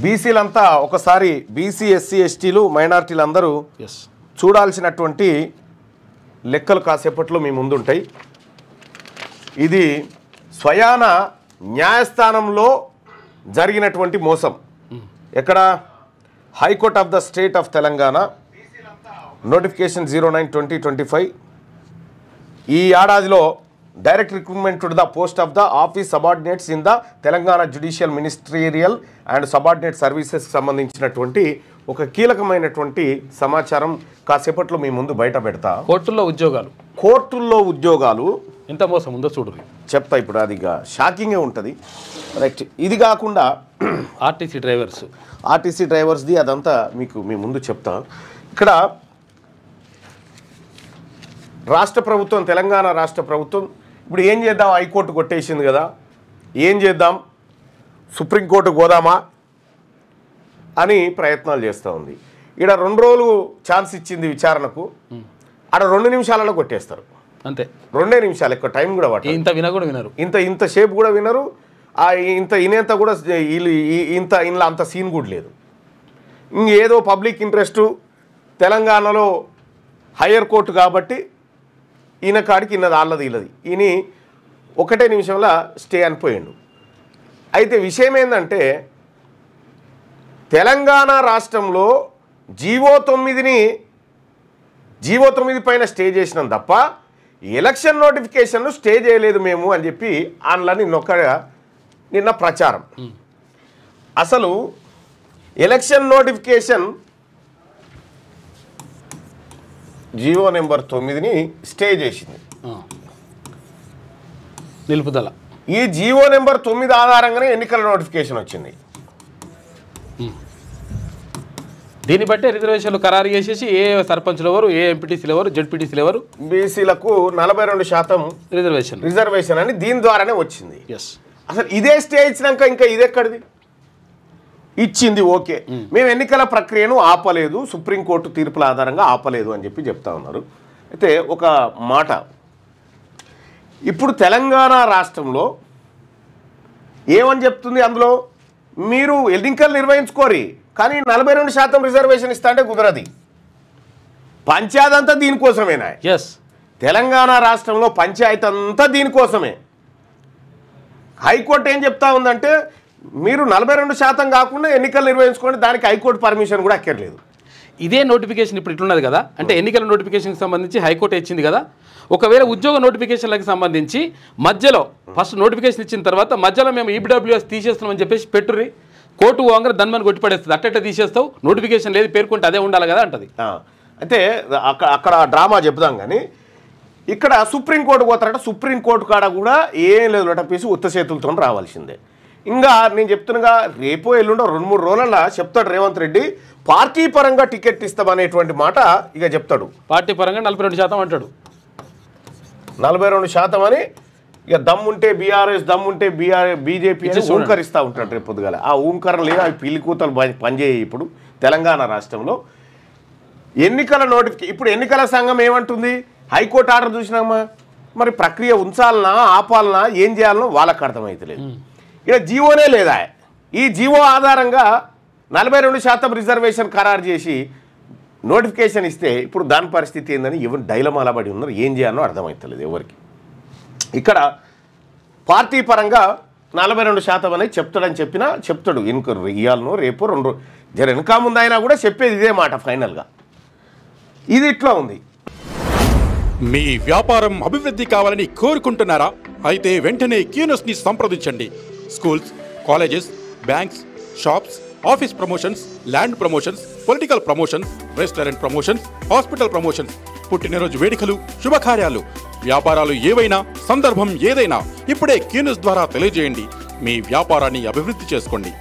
బీసీలంతా ఒకసారి BC SC ఎస్టీలు మైనారిటీలు అందరూ చూడాల్సినటువంటి లెక్కలు కాసేపట్లో మీ ముందుంటాయి. ఇది స్వయాన న్యాయస్థానంలో జరిగినటువంటి మోసం. ఎక్కడ? High court of the state of Telangana notification 09/2025. ఈ ఏడాదిలో direct recruitment to the post of the office subordinates in the Telangana judicial ministerial and subordinate సర్వీసెస్కి సంబంధించినటువంటి ఒక కీలకమైనటువంటి సమాచారం కాసేపట్లో మీ ముందు బయట పెడతా. కోర్టుల్లో ఉద్యోగాలు ఎంత మోసం ఉందో చూడు చెప్తా. ఇప్పుడు అది షాకింగే ఉంటుంది. రైట్. ఇది కాకుండా ఆర్టీసీ డ్రైవర్స్ది అదంతా మీకు మీ ముందు చెప్తా. ఇక్కడ రాష్ట్ర ప్రభుత్వం, తెలంగాణ రాష్ట్ర ప్రభుత్వం ఇప్పుడు ఏం చేద్దాం, హైకోర్టు కొట్టేసింది కదా, ఏం చేద్దాం, సుప్రీంకోర్టు పోదామా అని ప్రయత్నాలు చేస్తూ ఉంది. ఇక్కడ 2 రోజులు ఛాన్స్ ఇచ్చింది విచారణకు, ఆడ 2 నిమిషాలలో కొట్టేస్తారు అంతే. 2 నిమిషాలు, ఎక్కువ టైం కూడా పట్టదు. వినరు, ఇంత షేప్ కూడా వినరు. ఇంత ఇనేంత కూడా ఇంట్లో అంత సీన్ కూడా లేదు. ఇంకేదో పబ్లిక్ ఇంట్రెస్టు, తెలంగాణలో హయ్యర్ కోర్టు కాబట్టి ఈయన కాడికి ఇన్నది ఆళ్ళది ఇల్లది, ఈయన 1 నిమిషంలో స్టే అనిపోయిండు. అయితే విషయం ఏంటంటే తెలంగాణ రాష్ట్రంలో జీవో 9 పైన స్టే చేసినాం తప్ప ఎలక్షన్ నోటిఫికేషన్ను స్టే చేయలేదు మేము అని చెప్పి ఆన్లైన్ నిన్న ప్రచారం. అసలు ఎలక్షన్ నోటిఫికేషన్ జీవో నెంబర్ 9ని స్టే చేసింది నిలుపుదల. ఈ జీవో నెంబర్ 9 ఆధారంగానే ఎన్నికల నోటిఫికేషన్ వచ్చింది. దీన్ని బట్టి రిజర్వేషన్లు ఖరారు చేసేసి ఏ సర్పంచ్లు ఎవరు, ఏ ఎంపీటీసీలు ఎవరు, జెడ్పీటీసీలు ఎవరు, బీసీలకు 42% రిజర్వేషన్ అని దీని ద్వారానే వచ్చింది. అసలు ఇదే స్టే ఇచ్చినాక ఇంకా ఇది ఎక్కడిది? ఇచ్చింది ఓకే, మేము ఎన్నికల ప్రక్రియను ఆపలేదు, సుప్రీంకోర్టు తీర్పుల ఆధారంగా ఆపలేదు అని చెప్పి చెప్తా ఉన్నారు. అయితే ఒక మాట, ఇప్పుడు తెలంగాణ రాష్ట్రంలో ఏమని చెప్తుంది, అందులో మీరు ఎన్నికలు నిర్వహించుకోరి కానీ 42% రిజర్వేషన్ ఇస్తా అంటే కుదరది. పంచాయతీ అంతా దీనికోసమేనా? తెలంగాణ రాష్ట్రంలో పంచాయతీ అంతా దీనికోసమే. హైకోర్టు ఏం చెప్తా ఉందంటే మీరు 42% కాకుండా ఎన్నికలు నిర్వహించుకోండి, దానికి హైకోర్టు పర్మిషన్ కూడా అక్కర్లేదు. ఇదే నోటిఫికేషన్ ఇప్పుడు ఇట్లున్నది కదా, అంటే ఎన్నికల నోటిఫికేషన్కి సంబంధించి హైకోర్టు ఇచ్చింది కదా. ఒకవేళ ఉద్యోగ నోటిఫికేషన్లకు సంబంధించి మధ్యలో ఫస్ట్ నోటిఫికేషన్ ఇచ్చిన తర్వాత మధ్యలో మేము ఈబిడబ్ల్యూఎస్ తీసేస్తున్నామని చెప్పేసి పెట్టుర్రి, కోర్టు పోగానే దన్మని కొట్టిపడేస్తుంది. అట్ట తీసేస్తావు, నోటిఫికేషన్ లేదు పేర్కొంటే అదే ఉండాలి కదా అంటది. అయితే అక్కడ డ్రామా చెప్దాం కానీ ఇక్కడ సుప్రీంకోర్టు పోతారట. సుప్రీంకోర్టు కాడ కూడా ఏం లేదు, లొటపీసి ఉత్త చేతులతో రావాల్సిందే. ఇంకా నేను చెప్తున్నగా రేపో ఎల్లుండో 2-3 రోజులలో చెప్తాడు రేవంత్ రెడ్డి, పార్టీ పరంగా టికెట్ ఇస్తామనేటువంటి మాట ఇక చెప్తాడు. పార్టీ పరంగా 42% అంటాడు. 42% అని ఇక దమ్ముంటే బీఆర్ఎస్, దమ్ముంటే బీజేపీ అని ఊంకరిస్తూ ఉంటాడు రేపు పొద్దుగాల. ఆ ఊంకరం లేదు, అవి పిల్లి కూతలు పనిచేయి. ఇప్పుడు తెలంగాణ రాష్ట్రంలో ఎన్నికల ఇప్పుడు ఎన్నికల సంఘం ఏమంటుంది, హైకోర్టు ఆర్డర్ చూసినామా, మరి ప్రక్రియ ఉంచాలనా ఆపాలనా ఏం చేయాలనో వాళ్ళకి అర్థమవుతలేదు. ఇక జీవోనే లేదా, ఈ జీవో ఆధారంగా 42% రిజర్వేషన్ ఖరారు చేసి నోటిఫికేషన్ ఇస్తే ఇప్పుడు దాని పరిస్థితి ఏందని ఎవరు డైలమాలా పడి ఉన్నారు, ఏం చేయాలో అర్థమవుతలేదు ఎవరికి. ఇక్కడ పార్టీ పరంగా 42% అనేది చెప్తాడని చెప్తాడు. ఇయ్యాలను రేపు 2 జర వెనక ముందు అయినా కూడా చెప్పేది ఇదే మాట ఫైనల్గా. ఇది ఇట్లా ఉంది. మీ వ్యాపారం అభివృద్ధి కావాలని కోరుకుంటున్నారా? అయితే వెంటనే క్యూనస్ని సంప్రదించండి. Schools, colleges, banks, shops, office promotions, land promotions, political promotions, restaurant promotions, hospital promotions, పుట్టినరోజు వేడుకలు, శుభకార్యాలు, వ్యాపారాలు ఏవైనా, సందర్భం ఏదైనా ఇప్పుడే క్యూనస్ ద్వారా తెలియజేయండి. మీ వ్యాపారాన్ని అభివృద్ధి చేసుకోండి.